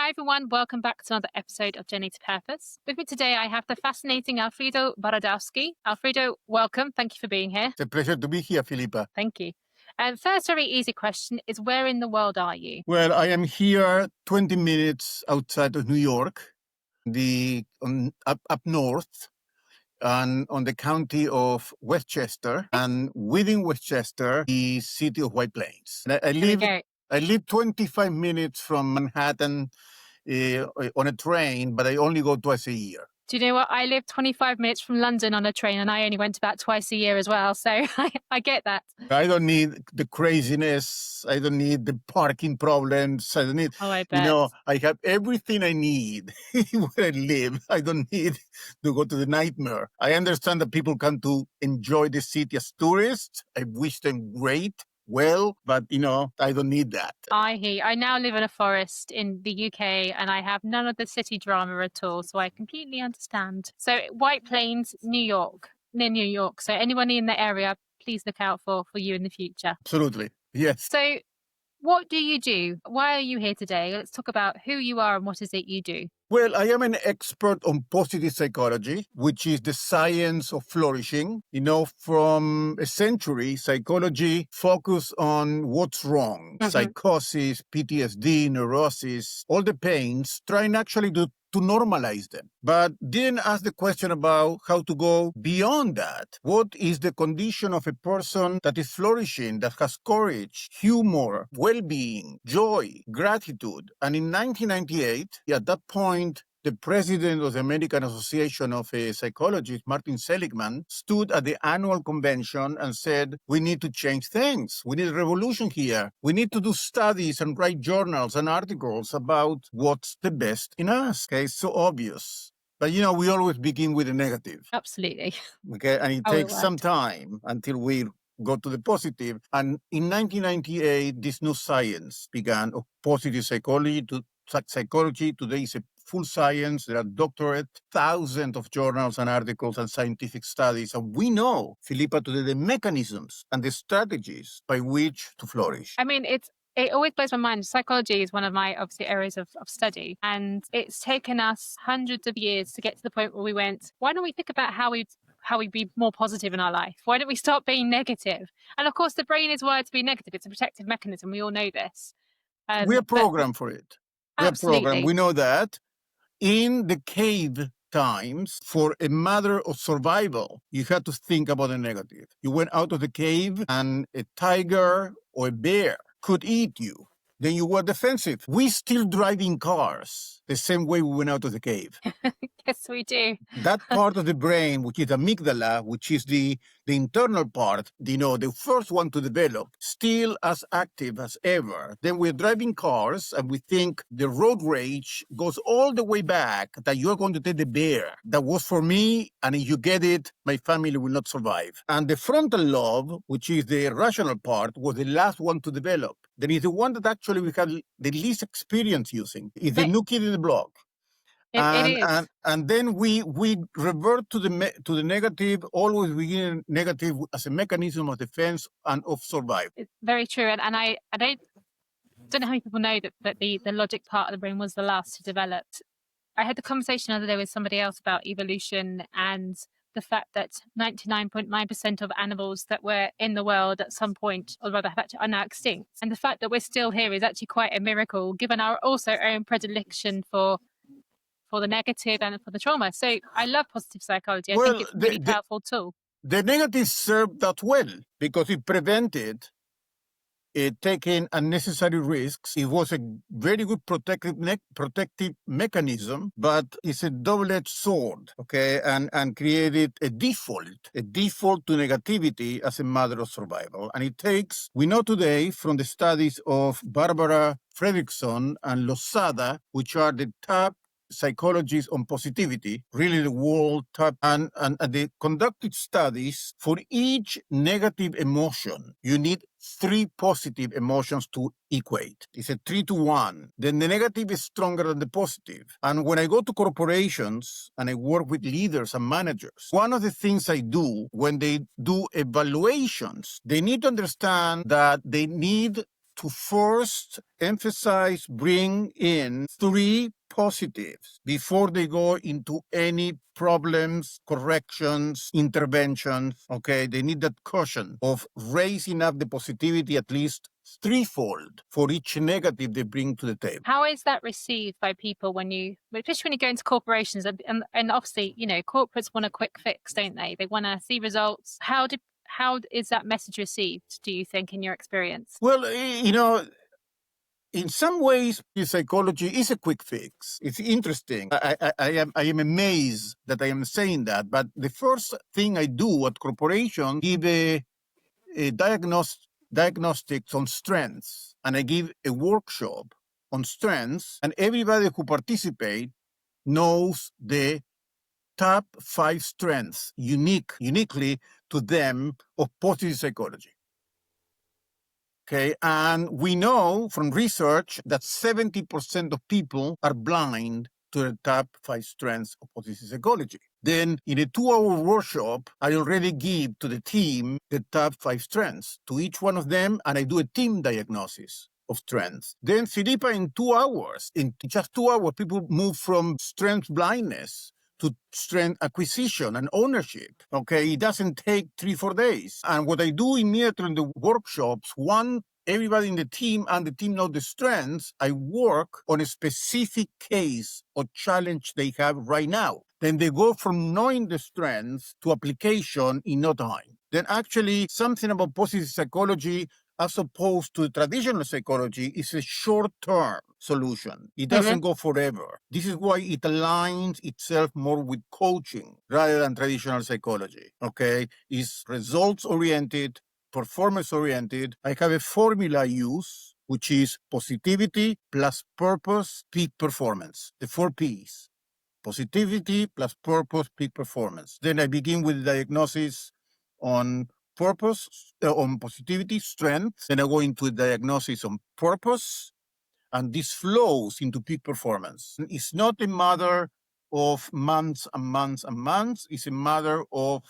Hi, everyone. Welcome back to another episode of Journey to Purpose. With me today, I have the fascinating Alfredo Borodowski. Alfredo, welcome. Thank you for being here. It's a pleasure to be here, Philippa. Thank you. First, very easy question is where in the world are you? Well, I am here 20 minutes outside of New York, up north, and on the county of Westchester, and within Westchester, the city of White Plains. And I live 25 minutes from Manhattan on a train, but I only go twice a year. Do you know what? I live 25 minutes from London on a train, and I only went about twice a year as well. So I get that. I don't need the craziness. I don't need the parking problems. I don't need, I bet. I have everything I need where I live. I don't need to go to the nightmare. I understand that people come to enjoy the city as tourists. I wish them great. Well, but I don't need that. I hear you. I now live in a forest in the UK and I have none of the city drama at all. So I completely understand. So White Plains, New York, near New York. So anyone in the area, please look out for you in the future. Absolutely. Yes. So what do you do? Why are you here today? Let's talk about who you are and what is it you do. Well, I am an expert on positive psychology, which is the science of flourishing. From a century, psychology focused on what's wrong, psychosis, PTSD, neurosis, all the pains, trying actually to normalize them, but didn't ask the question about how to go beyond that. What is the condition of a person that is flourishing, that has courage, humor, well-being, joy, gratitude? And in 1998, at that point, the president of the American Association of Psychologists, Martin Seligman, stood at the annual convention and said, we need to change things. We need a revolution here. We need to do studies and write journals and articles about what's the best in us. Okay, it's so obvious. But, we always begin with the negative. Absolutely. Okay, and it takes some time until we go to the positive. And in 1998, this new science began of positive psychology. Psychology today is a full science. There are doctorate, thousands of journals and articles and scientific studies. And we know, Philippa, today the mechanisms and the strategies by which to flourish. I mean, it always blows my mind. Psychology is one of my, obviously, areas of study. And it's taken us hundreds of years to get to the point where we went, why don't we think about how we be more positive in our life? Why don't we stop being negative? And of course, the brain is wired to be negative. It's a protective mechanism. We all know this. We are programmed for it. Absolutely. We know that. In the cave times, for a matter of survival, you had to think about the negative. You went out of the cave and a tiger or a bear could eat you. Then you were defensive. We still driving cars the same way we went out of the cave. Yes, we do. That part of the brain, which is amygdala, which is the internal part, the first one to develop, still as active as ever. Then we're driving cars and we think the road rage goes all the way back, that you're going to take the bear. That was for me, and if you get it, my family will not survive. And the frontal lobe, which is the rational part, was the last one to develop. Then it's the one that actually we have the least experience using. It's the new kid in the block. It is. And then we revert to the negative, always begin negative as a mechanism of defense and of survival. It's very true. And I don't know how many people know that the logic part of the brain was the last to develop. I had the conversation the other day with somebody else about evolution and the fact that 99.9% of animals that were in the world at some point, or rather are now extinct. And the fact that we're still here is actually quite a miracle, given our own predilection for the negative and for the trauma. So I love positive psychology. I think it's a really powerful tool. The negative served that well because it prevented taking unnecessary risks. It was a very good protective mechanism, but it's a double-edged sword, okay, and created a default to negativity as a matter of survival. And we know today from the studies of Barbara Fredrickson and Losada, which are the top psychologists on positivity, really the world top, and they conducted studies. For each negative emotion, you need 3 positive emotions to equate. It's a 3-to-1. Then the negative is stronger than the positive. And when I go to corporations and I work with leaders and managers, one of the things I do when they do evaluations, they need to understand that they need to first emphasize, bring in 3 positives before they go into any problems, corrections, interventions. Okay, they need that caution of raising up the positivity at least threefold for each negative they bring to the table. How is that received by people when you, especially when you go into corporations and obviously, corporates want a quick fix, don't they? They want to see results. How is that message received, do you think, in your experience? Well, in some ways, psychology is a quick fix. It's interesting. I am amazed that I am saying that. But the first thing I do at corporation, give a diagnostics on strengths, and I give a workshop on strengths, and everybody who participate knows the top 5 strengths uniquely to them of positive psychology. Okay, and we know from research that 70% of people are blind to the top 5 strengths of positive psychology. Then in a 2-hour workshop, I already give to the team the top 5 strengths to each one of them, and I do a team diagnosis of strengths. Then Philippa, in 2 hours, in just 2 hours, people move from strength blindness to strength acquisition and ownership. Okay, it doesn't take 3-4 days. And what I do immediately in the workshops, everybody in the team and the team know the strengths, I work on a specific case or challenge they have right now. Then they go from knowing the strengths to application in no time. Then actually something about positive psychology as opposed to traditional psychology is a short-term solution. It doesn't go forever. This is why it aligns itself more with coaching rather than traditional psychology. Okay, it's results-oriented, performance-oriented. I have a formula I use, which is positivity plus purpose, peak performance. The 4 Ps. Positivity plus purpose, peak performance. Then I begin with the diagnosis on purpose, on positivity, strength. Then I go into a diagnosis on purpose, and this flows into peak performance. It's not a matter of months and months and months. It's a matter of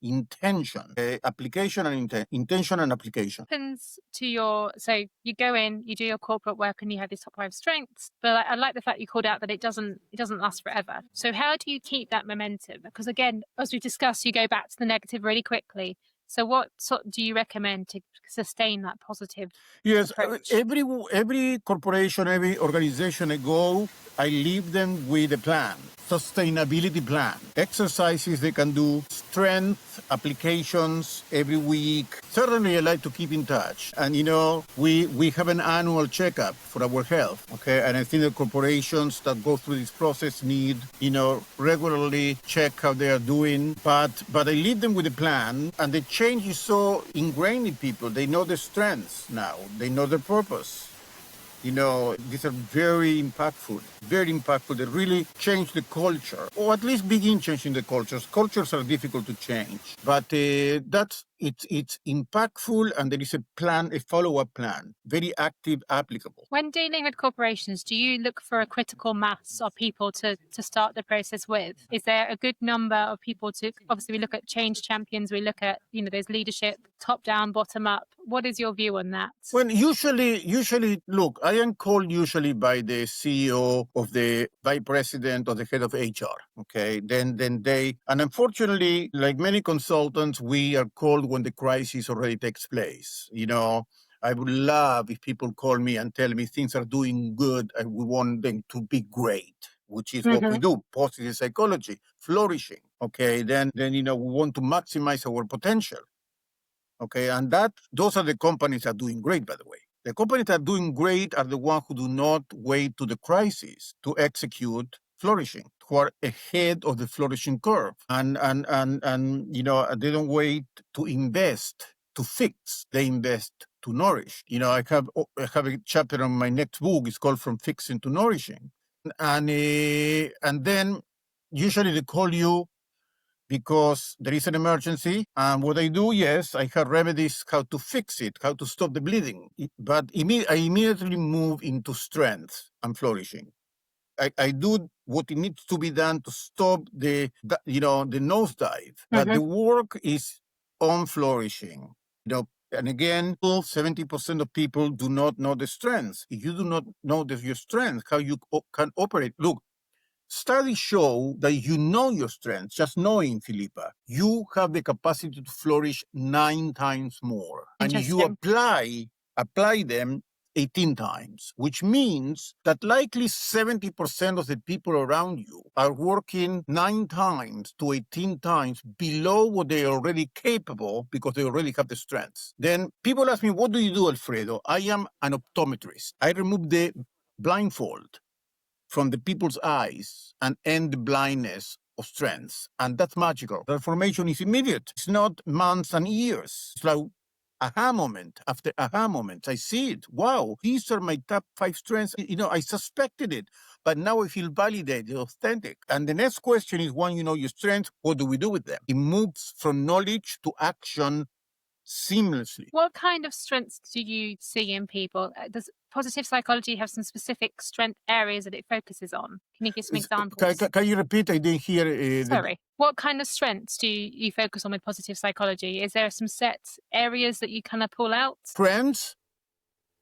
intention, application and intention and application. Happens to so you go in, you do your corporate work, and you have these top 5 strengths. But I like the fact you called out that it doesn't last forever. So how do you keep that momentum? Because again, as we discussed, you go back to the negative really quickly. So what sort do you recommend to sustain that positive approach? Every corporation, every organization I go, I leave them with a plan, sustainability plan, exercises they can do, strength applications every week. Certainly I like to keep in touch. And we have an annual checkup for our health, okay? And I think the corporations that go through this process need, regularly check how they are doing. But I leave them with a plan, and the change is so ingrained in people. They know their strengths now. They know their purpose. These are very impactful. They really change the culture, or at least begin changing the cultures. Cultures are difficult to change, but it's impactful, and there is a follow-up plan, very active, applicable. When dealing with corporations, do you look for a critical mass of people to start the process with? Is there a good number of people obviously we look at change champions, we look at, there's leadership, top down, bottom up. What is your view on that? Well, usually, look, I am called usually by the CEO of the vice president or the head of HR. Okay, then and unfortunately, like many consultants, we are called when the crisis already takes place. I would love if people call me and tell me things are doing good and we want them to be great, which is what we do, positive psychology, flourishing. Okay, then we want to maximize our potential. Okay, and those are the companies that are doing great, by the way. The companies that are doing great are the ones who do not wait to the crisis to execute flourishing, who are ahead of the flourishing curve. And they don't wait to invest, to fix. They invest to nourish. I have a chapter on my next book. It's called From Fixing to Nourishing. And then usually they call you because there is an emergency. And what I do, yes, I have remedies how to fix it, how to stop the bleeding. But I immediately move into strength and flourishing. I do what it needs to be done to stop the nosedive. But the work is on flourishing. And again, 70% of people do not know the strengths. If you do not know your strengths, how you can operate. Look, studies show that you know your strengths, just knowing, Philippa, you have the capacity to flourish 9 times more. And you apply them 18 times, which means that likely 70% of the people around you are working 9 times to 18 times below what they are already capable because they already have the strengths. Then people ask me, what do you do, Alfredo? I am an optometrist. I remove the blindfold from the people's eyes and end the blindness of strengths. And that's magical. The transformation is immediate. It's not months and years. It's like aha moment after aha moment. I see it. Wow, these are my top 5 strengths. I suspected it, but now I feel validated, authentic. And the next question is, when you know your strengths, what do we do with them? It moves from knowledge to action seamlessly. What kind of strengths do you see in people? Does positive psychology have some specific strength areas that it focuses on? Can you give some examples? Can you repeat? I didn't hear. Sorry. What kind of strengths do you focus on with positive psychology? Is there some set areas that you kind of pull out? Strengths?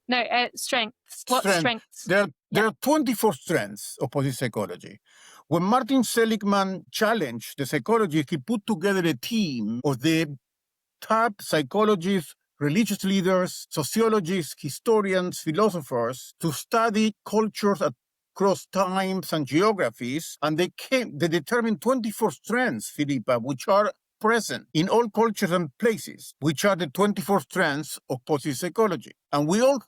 No, strengths. What strengths? There are 24 strengths of positive psychology. When Martin Seligman challenged the psychologists, he put together a team of the top psychologists, religious leaders, sociologists, historians, philosophers to study cultures across times and geographies, and they determined 24 strengths, Philippa, which are present in all cultures and places, which are the 24 strengths of positive psychology. And we all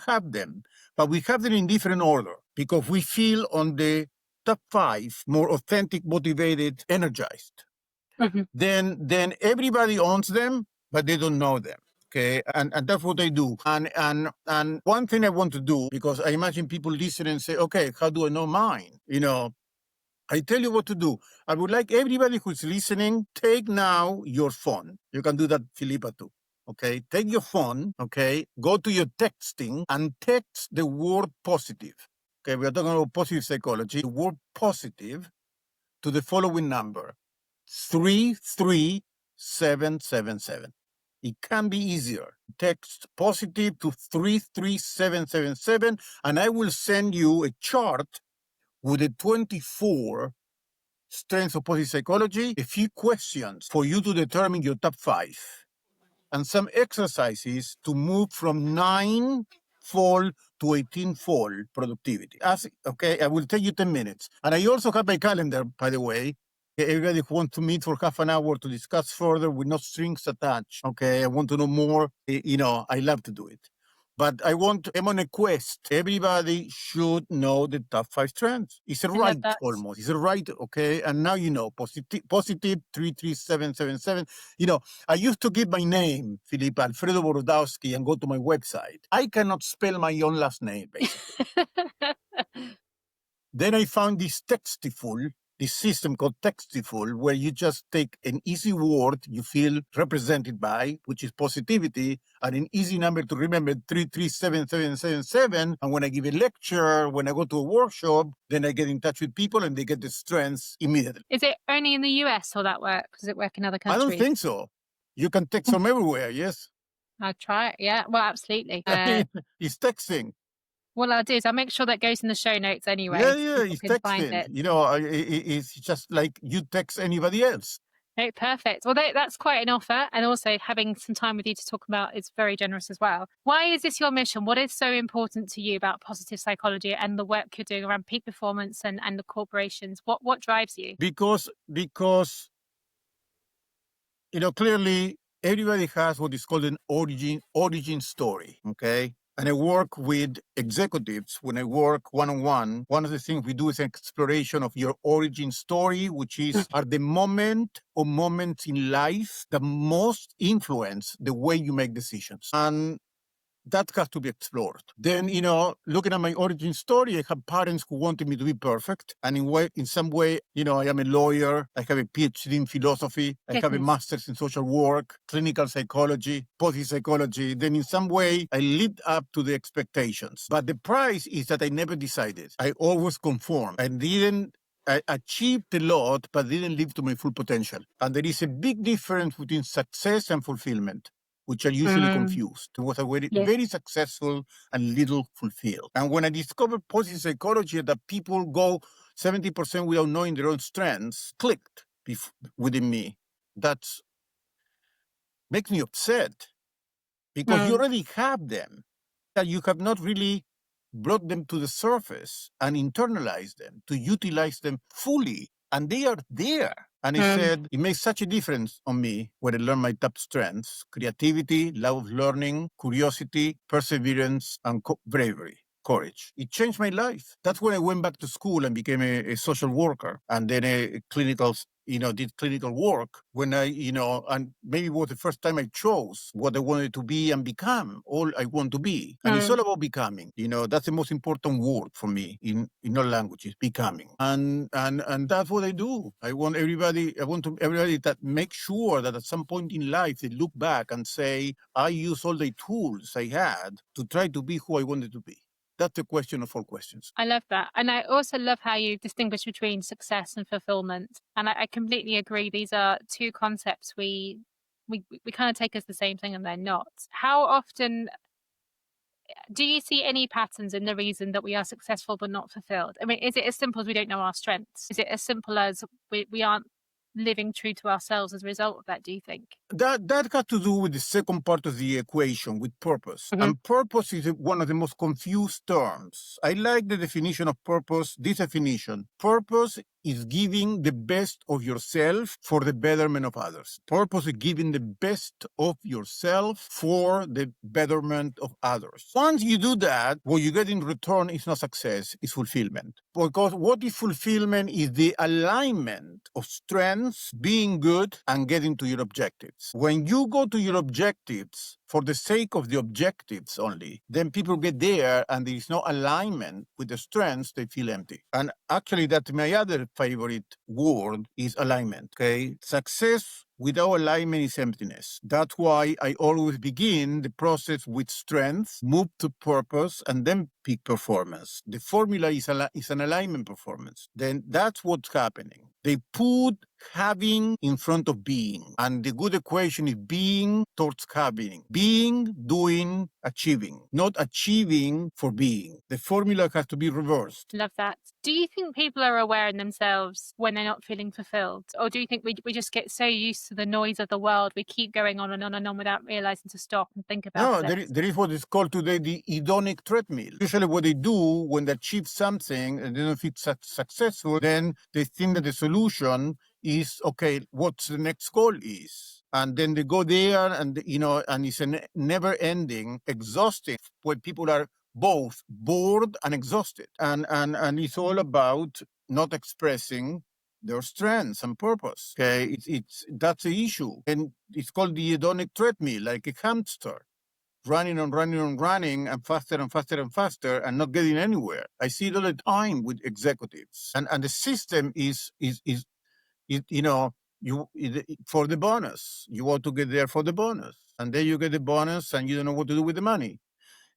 have them, but we have them in different order because we feel on the top 5 more authentic, motivated, energized. Mm-hmm. Then everybody owns them, but they don't know them. Okay, and that's what I do. And one thing I want to do, because I imagine people listen and say, okay, how do I know mine? I tell you what to do. I would like everybody who's listening, take now your phone. You can do that, Philippa, too. Okay, take your phone, okay, go to your texting and text the word positive. Okay, we are talking about positive psychology. The word positive to the following number, 33777. It can be easier. Text positive to 33777, and I will send you a chart with the 24 strengths of positive psychology, a few questions for you to determine your top 5, and some exercises to move from 9-fold to 18-fold productivity. I will take you 10 minutes. And I also have my calendar, by the way. Everybody who wants to meet for half an hour to discuss further with no strings attached. Okay, I want to know more. I love to do it. But I'm on a quest. Everybody should know the top 5 strengths. It's a right almost. It's a right, okay? And now you know, positive 33777. I used to give my name, Philippa, Alfredo Borodowski, and go to my website. I cannot spell my own last name, basically. Then I found this system called Textiful, where you just take an easy word you feel represented by, which is positivity, and an easy number to remember, 33777. And when I give a lecture, when I go to a workshop, then I get in touch with people and they get the strengths immediately. Is it only in the US how that works? Does it work in other countries? I don't think so. You can text from everywhere, yes? I'll try it, yeah. Well, absolutely. It's texting. What I'll do is I'll make sure that goes in the show notes anyway. Yeah, it's texting. It's just like you text anybody else. No, perfect. Well, that's quite an offer. And also having some time with you to talk about is very generous as well. Why is this your mission? What is so important to you about positive psychology and the work you're doing around peak performance and the corporations? What drives you? Because clearly everybody has what is called an origin story, okay? And I work with executives when I work one-on-one. One of the things we do is an exploration of your origin story, which are the moments in life that most influence the way you make decisions. And that has to be explored. Then, looking at my origin story, I have parents who wanted me to be perfect. And in some way, I am a lawyer. I have a PhD in philosophy. I have a master's in social work, clinical psychology, positive psychology. Then in some way, I lived up to the expectations. But the price is that I never decided. I always conformed. I achieved a lot, but didn't live to my full potential. And there is a big difference between success and fulfillment. which are usually confused. It was a very, Yes. very successful and little fulfilled. And when I discovered positive psychology, that people go 70% without knowing their own strengths, clicked within me. That makes me upset because you already have them, that you have not really brought them to the surface and internalized them to utilize them fully. And they are there. And I said, it makes such a difference on me when I learn my top strengths: creativity, love of learning, curiosity, perseverance, and bravery. Courage. It changed my life. That's when I went back to school and became a social worker, and then a clinical, did clinical work when I, and maybe it was the first time I chose what I wanted to be and become all I want to be. And it's all about becoming. That's the most important word for me in all languages, becoming. And that's what I do. I want everybody that make sure that at some point in life they look back and say, I use all the tools I had to try to be who I wanted to be. That's the question of all questions. I love that. And I also love how you distinguish between success and fulfillment. And I completely agree. These are two concepts we kind of take as the same thing, and they're not. How often do you see any patterns in the reason that we are successful but not fulfilled? I mean, is it as simple as we don't know our strengths? Is it as simple as we aren't living true to ourselves as a result of that, do you think? That got to do with the second part of the equation, with purpose. And purpose is one of the most confused terms. I like the definition of purpose, this definition. Purpose is giving the best of yourself for the betterment of others. Purpose is giving the best of yourself for the betterment of others. Once you do that, what you get in return is not success, it's fulfillment. Because what is fulfillment is the alignment of strengths, being good, and getting to your objectives. When you go to your objectives for the sake of the objectives only, then people get there and there is no alignment with the strengths, they feel empty. And actually, that's my other favorite word is alignment, okay? Success without alignment is emptiness. That's why I always begin the process with strength, move to purpose, and then peak performance. The formula is an alignment performance. Then that's what's happening. They put having in front of being. And the good equation is being towards having. Being, doing, achieving. Not achieving for being. The formula has to be reversed. Love that. Do you think people are aware in themselves when they're not feeling fulfilled? Or do you think we just get so used to the noise of the world, we keep going on and on and on without realizing to stop and think about it? There is what is called today the hedonic treadmill. Usually what they do when they achieve something and they don't feel successful, then they think that the solution is, okay, what's the next goal is. And then they go there and, and it's a never ending, exhausting, when people are both bored and exhausted. And it's all about not expressing their strengths and purpose. Okay, that's the issue. And it's called the hedonic treadmill, like a hamster, running and faster and faster and faster and not getting anywhere. I see it all the time with executives. And the system is for the bonus. You want to get there for the bonus. And then you get the bonus and you don't know what to do with the money.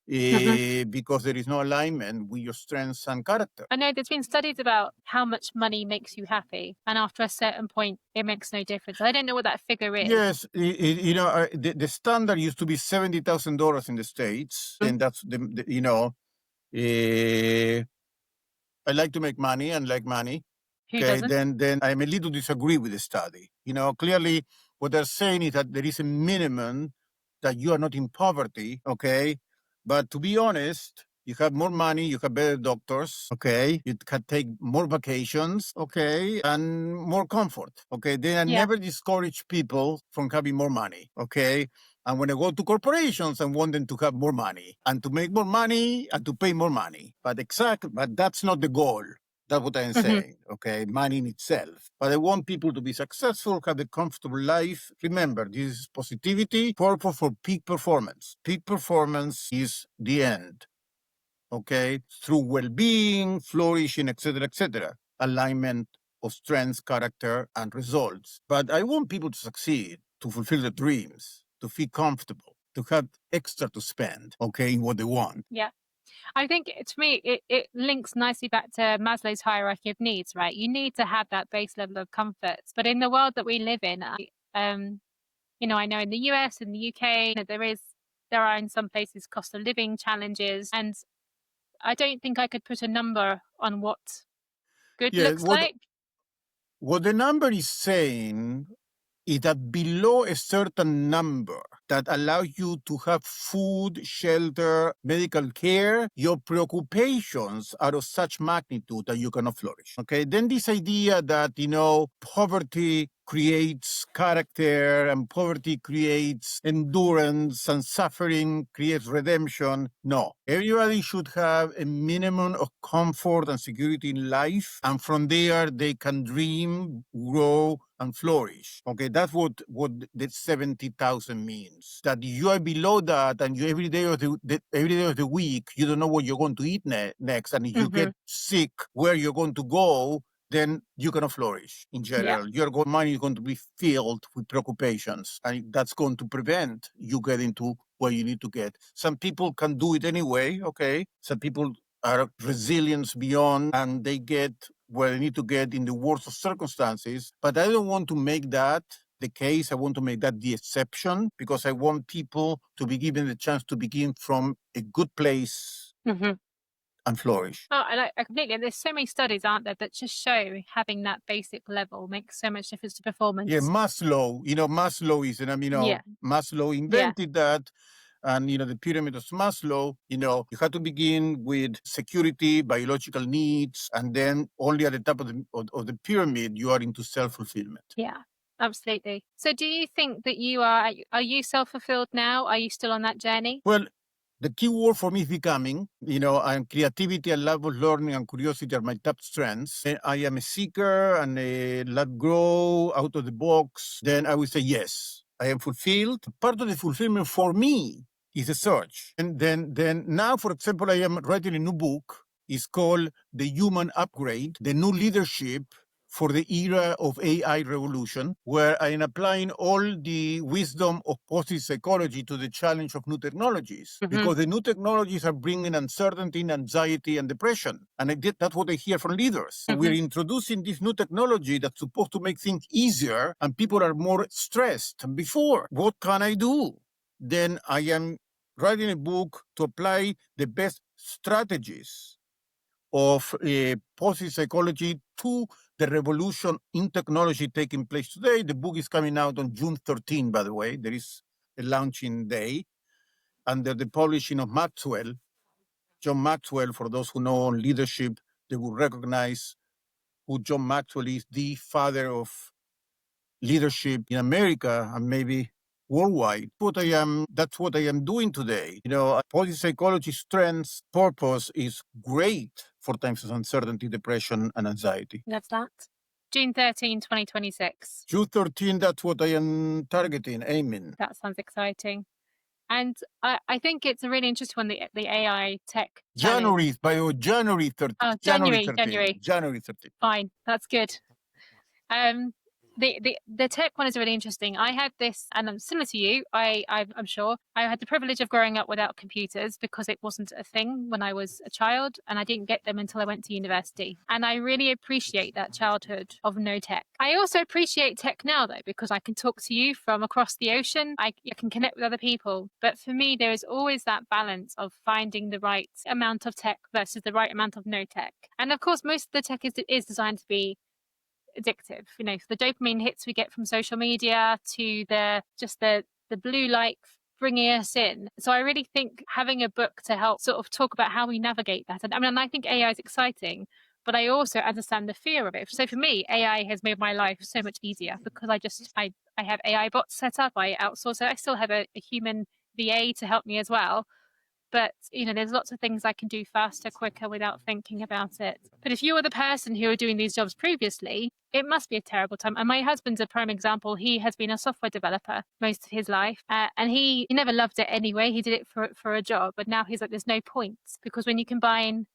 Because there is no alignment with your strengths and character. I know there's been studies about how much money makes you happy, and after a certain point, it makes no difference. I don't know what that figure is. Yes, the standard used to be $70,000 in the States, and that's I like to make money and like money. Who doesn't? Then I'm a little disagree with the study. Clearly what they're saying is that there is a minimum that you are not in poverty, okay? But to be honest, you have more money, you have better doctors, okay? You can take more vacations, okay? And more comfort, okay? They never discourage people from having more money, okay? And when I go to corporations, I want them to have more money and to make more money and to pay more money. But that's not the goal. That's what I'm saying, okay? Money in itself. But I want people to be successful, have a comfortable life. Remember, this is positivity, purpose for peak performance. Peak performance is the end, okay? Through well-being, flourishing, etc., alignment of strengths, character, and results. But I want people to succeed, to fulfill their dreams, to feel comfortable, to have extra to spend, okay, in what they want. Yeah. I think to me, it links nicely back to Maslow's hierarchy of needs, right? You need to have that base level of comfort. But in the world that we live in, I know in the US and the UK, there are in some places cost of living challenges, and I don't think I could put a number on what good Yeah, looks like. what the number is saying is that below a certain number that allows you to have food, shelter, medical care, your preoccupations are of such magnitude that you cannot flourish. Okay, then this idea that, poverty creates character and poverty creates endurance and suffering creates redemption. No, everybody should have a minimum of comfort and security in life, and from there they can dream, grow, and flourish. Okay, that's what the 70,000 means. That you are below that, and you every day of the week you don't know what you're going to eat next, and if you get sick, where you're going to go, then you cannot flourish in general. Your mind is going to be filled with preoccupations, and that's going to prevent you getting to where you need to get. Some people can do it anyway, okay? Some people are resilient beyond, and they get where they need to get in the worst of circumstances. But I don't want to make that the case. I want to make that the exception, because I want people to be given the chance to begin from a good place and flourish. Oh, I completely. There's so many studies, aren't there, that just show having that basic level makes so much difference to performance. Yeah, Maslow. Maslow is, Maslow invented that. And, the pyramid of Maslow, you have to begin with security, biological needs, and then only at the top of the pyramid, you are into self-fulfillment. Yeah, absolutely. So do you think that are you self-fulfilled now? Are you still on that journey? Well, the key word for me is becoming. And creativity and love of learning and curiosity are my top strengths. I am a seeker and let grow out of the box. Then I would say yes, I am fulfilled. Part of the fulfillment for me is a search. And then now, for example, I am writing a new book. It's called The Human Upgrade, the new leadership for the era of AI revolution, where I am applying all the wisdom of positive psychology to the challenge of new technologies, because the new technologies are bringing uncertainty, anxiety, and depression. And that's what I hear from leaders. We're introducing this new technology that's supposed to make things easier, and people are more stressed than before. What can I do? Then I am writing a book to apply the best strategies of positive psychology to the revolution in technology taking place today. The book is coming out on June 13, by the way. There is a launching day under the publishing of Maxwell. John Maxwell, for those who know leadership, they will recognize who John Maxwell is, the father of leadership in America and maybe worldwide. That's what I am doing today. Positive psychology, strengths, purpose is great for times of uncertainty, depression, and anxiety. That's that. June 13, 2026. June 13, that's what I am targeting, aiming. That sounds exciting. And I think it's a really interesting one, the AI tech challenge. January 13th. Oh, January January. 13th. Fine, that's good. The tech one is really interesting. I had this, and I'm similar to you. I'm sure I had the privilege of growing up without computers because it wasn't a thing when I was a child, and I didn't get them until I went to university. And I really appreciate that childhood of no tech. I also appreciate tech now, though, because I can talk to you from across the ocean. I can connect with other people. But for me, there is always that balance of finding the right amount of tech versus the right amount of no tech. And of course, most of the tech is designed to be addictive. The dopamine hits we get from social media to the blue light bringing us in. So I really think having a book to help sort of talk about how we navigate that. And I think AI is exciting, but I also understand the fear of it. So for me, AI has made my life so much easier because I have AI bots set up. I outsource it. I still have a human VA to help me as well. But, there's lots of things I can do faster, quicker without thinking about it. But if you were the person who were doing these jobs previously, it must be a terrible time. And my husband's a prime example. He has been a software developer most of his life. And he never loved it anyway. He did it for a job. But now he's like, there's no point. Because when you combine,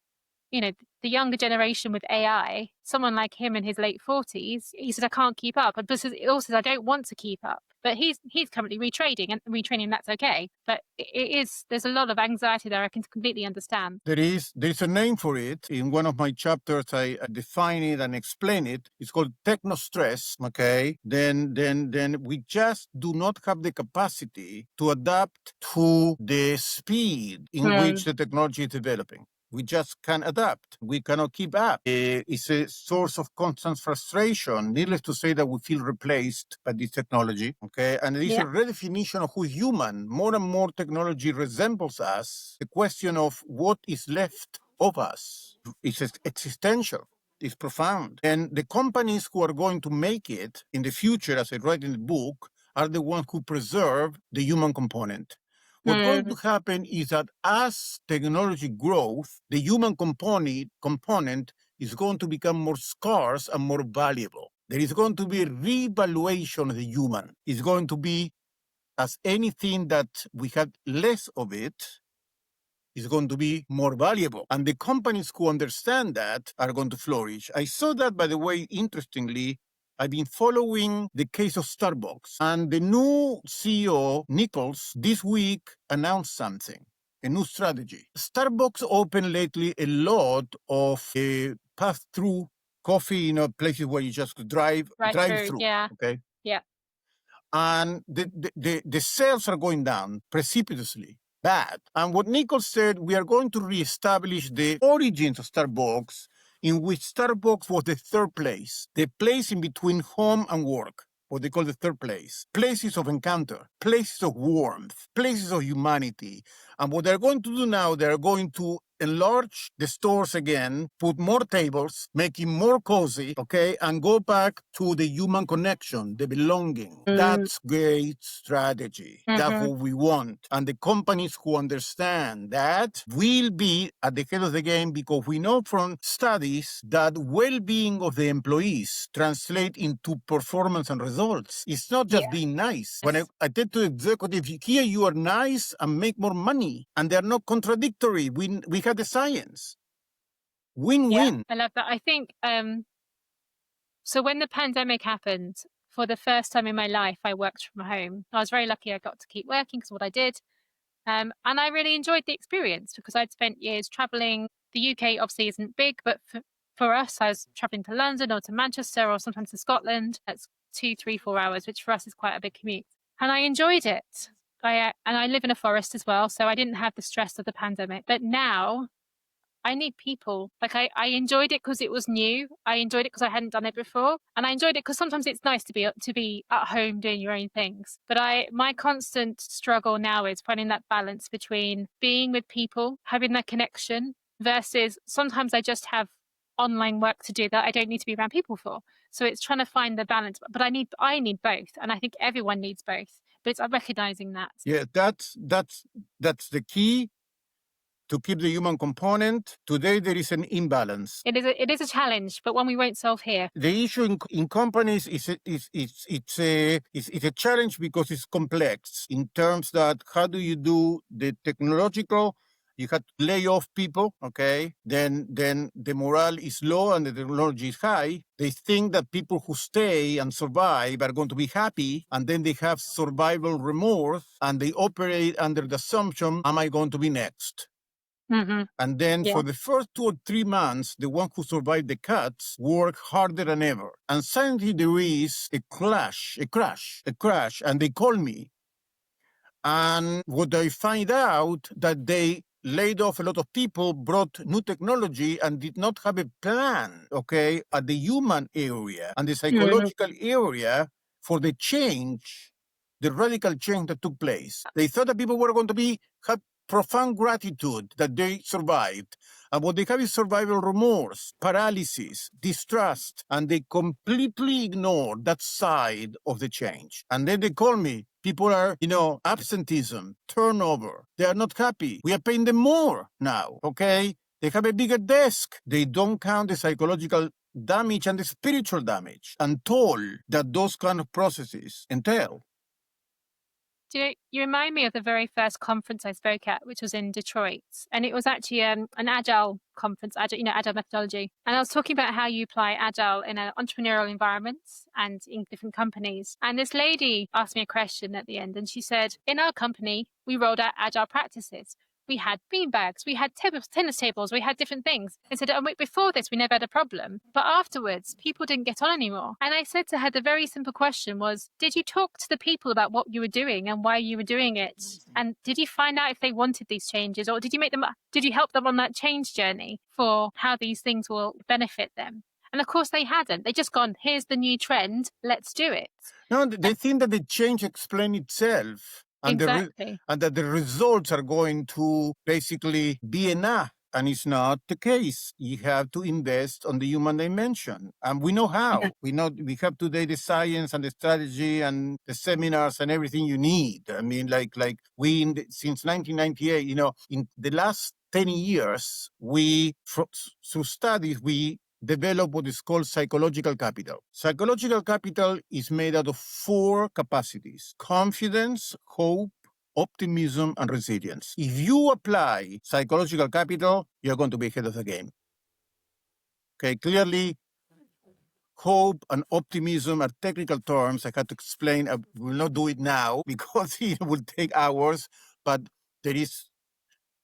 the younger generation with AI, someone like him in his late 40s, he said, I can't keep up. But he also says, I don't want to keep up. But he's currently retraining. That's okay. But there's a lot of anxiety there. I can completely understand. There's a name for it. In one of my chapters, I define it and explain it. It's called techno stress. Okay. Then we just do not have the capacity to adapt to the speed in which the technology is developing. We just can't adapt. We cannot keep up. It's a source of constant frustration. Needless to say that we feel replaced by this technology. Okay. And it is a redefinition of who is human. More and more technology resembles us. The question of what is left of us is existential. It's profound. And the companies who are going to make it in the future, as I write in the book, are the ones who preserve the human component. What's going to happen is that as technology grows, the human component is going to become more scarce and more valuable. There is going to be a revaluation of the human. It's going to be as anything that we have less of it is going to be more valuable. And the companies who understand that are going to flourish. I saw that, by the way, interestingly, I've been following the case of Starbucks, and the new CEO, Nichols, this week announced something, a new strategy. Starbucks opened lately a lot of pass-through coffee, places where you just drive through. Yeah. Okay. Yeah. And the sales are going down precipitously. Bad. And what Nichols said, we are going to reestablish the origins of Starbucks, in which Starbucks was the third place, the place in between home and work, what they call the third place, places of encounter, places of warmth, places of humanity. And what they're going to do now, they're going to enlarge the stores again, put more tables, make it more cozy, okay, and go back to the human connection, the belonging. That's great strategy. That's what we want. And the companies who understand that will be at the head of the game, because we know from studies that well-being of the employees translate into performance and results. It's not just being nice. When I tell to executives, here you are nice and make more money, and they're not contradictory. We have the science. Win-win. I love that. I think, so when the pandemic happened, for the first time in my life, I worked from home. I was very lucky I got to keep working because what I did. And I really enjoyed the experience because I'd spent years traveling. The UK obviously isn't big, but for us, I was traveling to London or to Manchester or sometimes to Scotland. That's 2, 3, 4 hours, which for us is quite a big commute. And I enjoyed it. And I live in a forest as well, so I didn't have the stress of the pandemic. But now I need people. Like I enjoyed it because it was new. I enjoyed it because I hadn't done it before, and I enjoyed it because sometimes it's nice to be at home doing your own things. But my constant struggle now is finding that balance between being with people, having that connection, versus sometimes I just have online work to do that I don't need to be around people for. So it's trying to find the balance. But I need both, and I think everyone needs both. But it's recognizing that. Yeah, that's the key. To keep the human component, today there is an imbalance. It is a challenge, but one we won't solve here. The issue in companies is it's a challenge because it's complex in terms that how do you do the technological. You have to lay off people, okay? Then the morale is low and the technology is high. They think that people who stay and survive are going to be happy, and then they have survival remorse, and they operate under the assumption, am I going to be next? And then for the first 2 or 3 months, the one who survived the cuts work harder than ever. And suddenly there is a crash, and they call me. And what I find out that they laid off a lot of people, brought new technology, and did not have a plan, okay, at the human area and the psychological area for the change, the radical change that took place. They thought that people were going to have profound gratitude that they survived. And what they have is survival remorse, paralysis, distrust, and they completely ignore that side of the change. And then they call me. People are, absenteeism, turnover. They are not happy. We are paying them more now, okay? They have a bigger desk. They don't count the psychological damage and the spiritual damage and toll that those kind of processes entail. You remind me of the very first conference I spoke at, which was in Detroit, and it was actually an agile conference, agile methodology. And I was talking about how you apply agile in an entrepreneurial environment and in different companies. And this lady asked me a question at the end, and she said, "In our company, we rolled out agile practices. We had beanbags, we had tennis tables, we had different things." I said, before this, we never had a problem. But afterwards, people didn't get on anymore. And I said to her, the very simple question was, did you talk to the people about what you were doing and why you were doing it? And did you find out if they wanted these changes, or did you help them on that change journey for how these things will benefit them? And of course they hadn't. They just gone, here's the new trend, let's do it. No, they think that the change explains itself. And Exactly. and that the results are going to basically be enough. And it's not the case. You have to invest on the human dimension. And we know how. We have today the science and the strategy and the seminars and everything you need. I mean, since 1998, in the last 10 years, through studies, we develop what is called psychological capital. Psychological capital is made out of 4 capacities: confidence, hope, optimism, and resilience. If you apply psychological capital, you're going to be ahead of the game. Okay, clearly, hope and optimism are technical terms. I had to explain. I will not do it now because it will take hours, but there is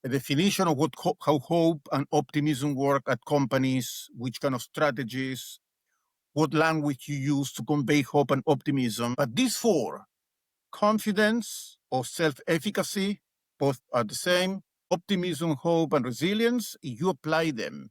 a definition of how hope and optimism work at companies, which kind of strategies, what language you use to convey hope and optimism. But these 4, confidence or self-efficacy, both are the same. Optimism, hope, and resilience, if you apply them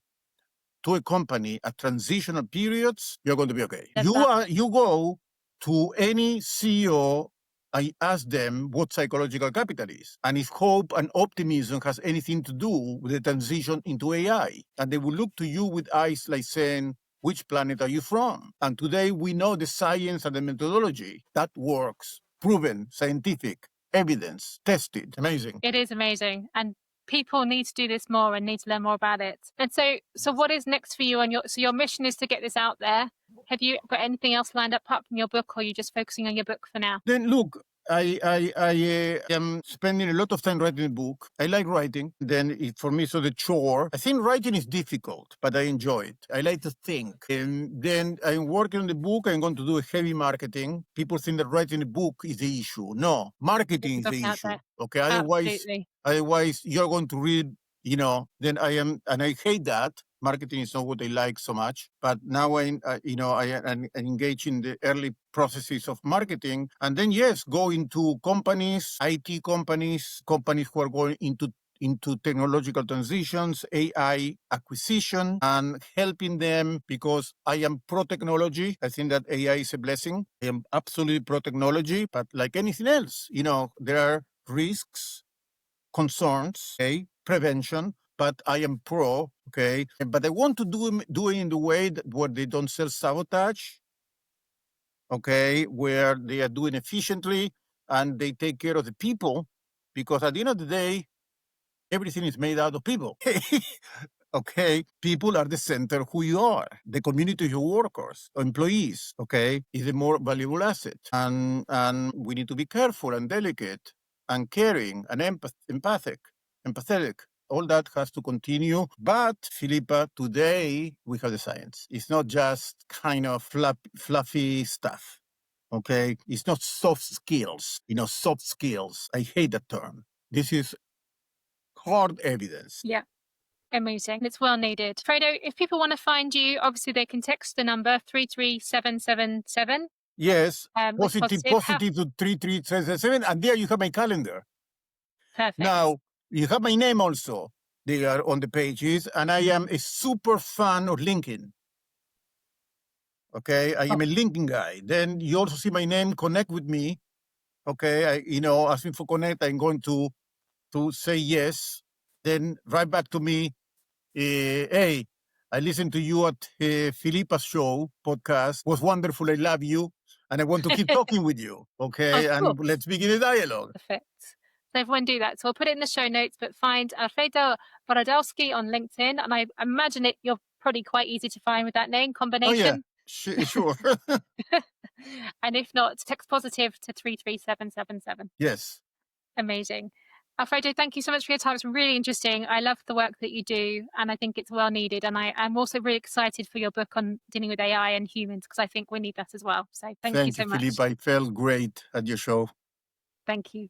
to a company at transitional periods, you're going to be okay. You go to any CEO, I ask them what psychological capital is, and if hope and optimism has anything to do with the transition into AI. And they will look to you with eyes like saying, which planet are you from? And today we know the science and the methodology that works, proven, scientific, evidence, tested. Amazing. It is amazing. And people need to do this more and need to learn more about it. And so what is next for you on your mission is to get this out there. Have you got anything else lined up apart from your book, or are you just focusing on your book for now? Then look, I am spending a lot of time writing a book. I like writing. Then for me, so the chore. I think writing is difficult, but I enjoy it. I like to think. And then I'm working on the book. I'm going to do a heavy marketing. People think that writing a book is the issue. No, marketing is the issue. Okay, otherwise you're going to read. Then and I hate that. Marketing is not what I like so much, but now I engage in the early processes of marketing, and then go into companies, IT companies who are going into technological transitions, AI acquisition, and helping them, because I am pro-technology. I think that AI is a blessing. I am absolutely pro-technology, but like anything else, there are risks, concerns, prevention, but I am pro, okay? But I want to do it in the way where they don't self-sabotage, okay? Where they are doing efficiently and they take care of the people, because at the end of the day, everything is made out of people. Okay, people are the center of who you are. The community of your workers, employees, okay, is a more valuable asset. And we need to be careful and delicate and caring and empathetic. All that has to continue. But, Philippa, today we have the science. It's not just kind of fluffy stuff. Okay? It's not soft skills. Soft skills. I hate that term. This is hard evidence. Yeah. Amazing. It's well needed. Fredo, if people want to find you, obviously they can text the number 33777. Yes, positive to 33777, and there you have my calendar. Perfect. Now, you have my name also there on the pages, and I am a super fan of LinkedIn. Okay, I am a LinkedIn guy. Then you also see my name, connect with me. Okay, ask me for connect. I'm going to say yes. Then right back to me, hey, I listened to you at Philippa's show podcast. It was wonderful. I love you. And I want to keep talking with you. Okay. And let's begin a dialogue. Perfect. So everyone do that. So I'll put it in the show notes, but find Alfredo Borodowski on LinkedIn. And I imagine you're probably quite easy to find with that name combination. Sure. And if not, text positive to 33777. Yes. Amazing. Alfredo, thank you so much for your time. It's really interesting. I love the work that you do, and I think it's well needed. And I'm also really excited for your book on dealing with AI and humans, because I think we need that as well. So thank you Thank you, so much. Philippa. I felt great at your show. Thank you.